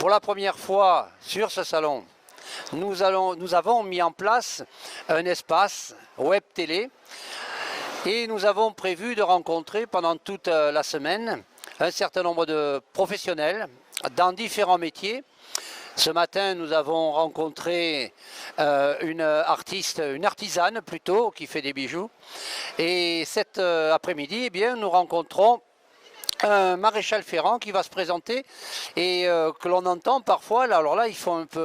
Pour la première fois sur ce salon, nous avons mis en place un espace web télé et nous avons prévu de rencontrer pendant toute la semaine un certain nombre de professionnels dans différents métiers. Ce matin, nous avons rencontré une artisane plutôt, qui fait des bijoux. Et cet après-midi, eh bien, nous rencontrons un maréchal ferrant qui va se présenter et que l'on entend parfois. Alors là, il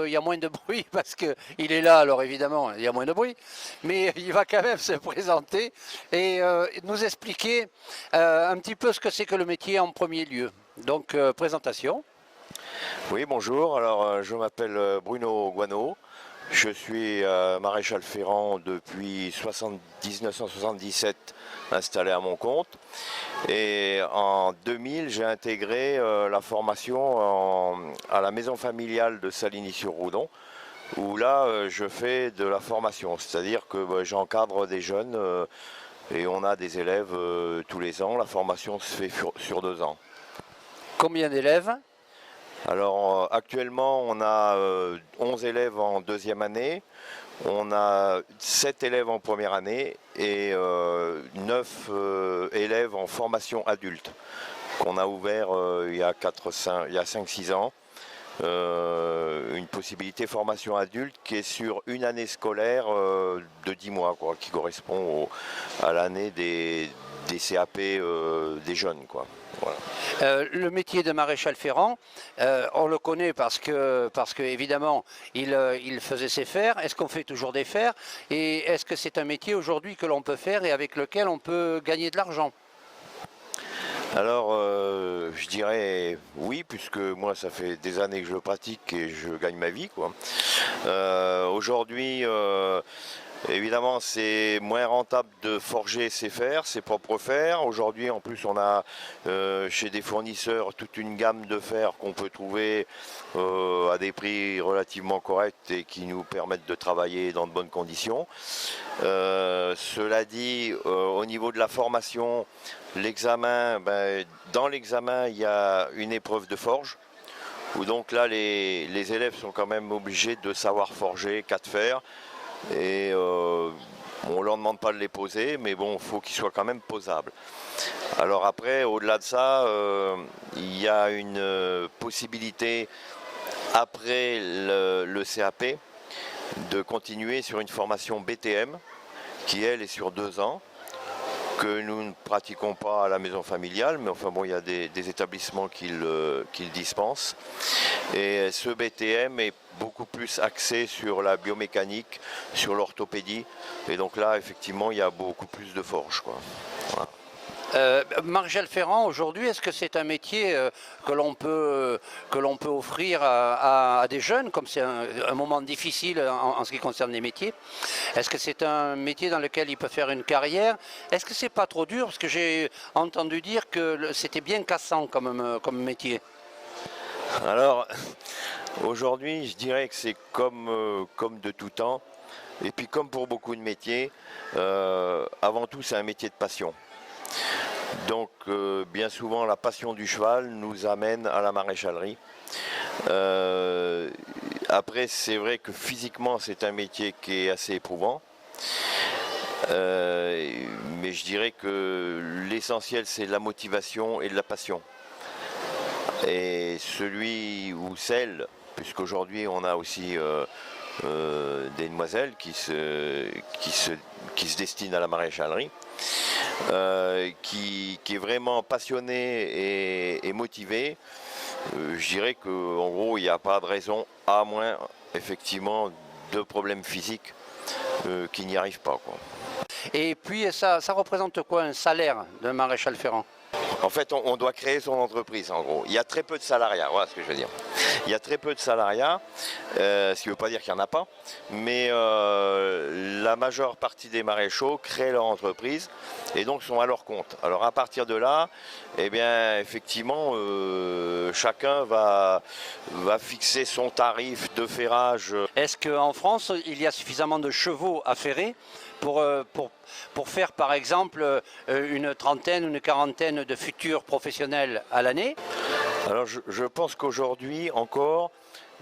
y a moins de bruit parce qu'il est là, alors évidemment, il y a moins de bruit. Mais il va quand même se présenter et nous expliquer un petit peu ce que c'est que le métier en premier lieu. Donc, présentation. Oui, bonjour. Alors, je m'appelle Bruno Guano. Je suis maréchal ferrant depuis 1977, installé à mon compte. Et en 2000, j'ai intégré la formation à la maison familiale de Saligny-sur-Roudon, où là, je fais de la formation. C'est-à-dire que j'encadre des jeunes et on a des élèves tous les ans. La formation se fait sur 2 ans. Combien d'élèves ? Alors actuellement on a 11 élèves en 2e année, on a 7 élèves en première année et 9 élèves en formation adulte qu'on a ouvert il y a 5-6 ans. Une possibilité formation adulte qui est sur une année scolaire de 10 mois, quoi, qui correspond à l'année des CAP des jeunes, quoi. Voilà. Le métier de maréchal ferrant, on le connaît parce que évidemment il faisait ses fers. Est-ce qu'on fait toujours des fers? Et est-ce que c'est un métier aujourd'hui que l'on peut faire et avec lequel on peut gagner de l'argent? Alors, je dirais oui, puisque moi, ça fait des années que je le pratique et je gagne ma vie, quoi. Aujourd'hui, évidemment, c'est moins rentable de forger ses fers, ses propres fers. Aujourd'hui, en plus, on a chez des fournisseurs toute une gamme de fers qu'on peut trouver à des prix relativement corrects et qui nous permettent de travailler dans de bonnes conditions. Cela dit, au niveau de la formation, l'examen, dans l'examen, il y a une épreuve de forge, où donc là, les élèves sont quand même obligés de savoir forger 4 fers. Et on ne leur demande pas de les poser, mais bon, il faut qu'ils soient quand même posables. Alors après, au-delà de ça, il y a une possibilité, après le CAP, de continuer sur une formation BTM, qui elle est sur 2 ans, que nous ne pratiquons pas à la maison familiale, mais enfin bon, il y a des établissements qui le dispensent. Et ce BTM est beaucoup plus axé sur la biomécanique, sur l'orthopédie. Et donc là, effectivement, il y a beaucoup plus de forges, quoi. Voilà. Maréchal ferrant, aujourd'hui, est-ce que c'est un métier que l'on peut offrir à des jeunes, comme c'est un moment difficile en ce qui concerne les métiers? Est-ce que c'est un métier dans lequel il peut faire une carrière? Est-ce que c'est pas trop dur? Parce que j'ai entendu dire que c'était bien cassant comme métier. Alors, aujourd'hui, je dirais que c'est comme de tout temps. Et puis comme pour beaucoup de métiers, avant tout, c'est un métier de passion. Donc bien souvent la passion du cheval nous amène à la maréchalerie. Après c'est vrai que physiquement c'est un métier qui est assez éprouvant. Mais je dirais que l'essentiel c'est la motivation et de la passion. Et celui ou celle, puisqu'aujourd'hui on a aussi des demoiselles qui se destinent à la maréchalerie, qui est vraiment passionné et motivé, je dirais qu'en gros il n'y a pas de raison, à moins effectivement de problèmes physiques, qui n'y arrivent pas, quoi. Et puis ça représente quoi un salaire d'un maréchal ferrant? En fait, on doit créer son entreprise, en gros. Il y a très peu de salariat, voilà ce que je veux dire. Il y a très peu de salariat, ce qui ne veut pas dire qu'il n'y en a pas, mais la majeure partie des maréchaux créent leur entreprise et donc sont à leur compte. Alors à partir de là, eh bien, effectivement, chacun va fixer son tarif de ferrage. Est-ce qu'en France, il y a suffisamment de chevaux à ferrer pour faire par exemple une trentaine ou une quarantaine de futurs professionnels à l'année? Alors je pense qu'aujourd'hui encore,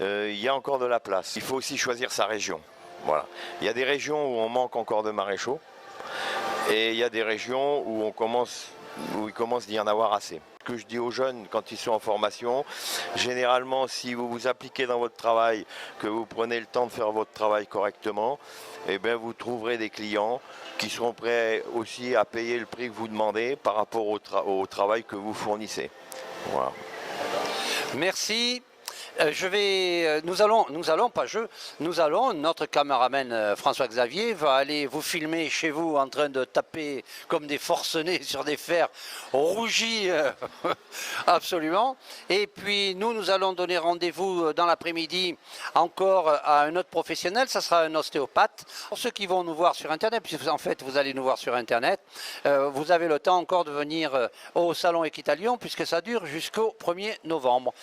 il y a encore de la place. Il faut aussi choisir sa région. Voilà. Il y a des régions où on manque encore de maréchaux et il y a des régions où il commence d'y en avoir assez. Ce que je dis aux jeunes quand ils sont en formation, généralement si vous vous appliquez dans votre travail, que vous prenez le temps de faire votre travail correctement, eh bien, vous trouverez des clients qui seront prêts aussi à payer le prix que vous demandez par rapport au travail que vous fournissez. Voilà. Merci. Nous allons, notre caméraman François-Xavier va aller vous filmer chez vous en train de taper comme des forcenés sur des fers rougis absolument. Et puis nous allons donner rendez-vous dans l'après-midi encore à un autre professionnel, ça sera un ostéopathe. Pour ceux qui vont nous voir sur Internet, puisque en fait vous allez nous voir sur Internet, vous avez le temps encore de venir au Salon Equitalion puisque ça dure jusqu'au 1er novembre.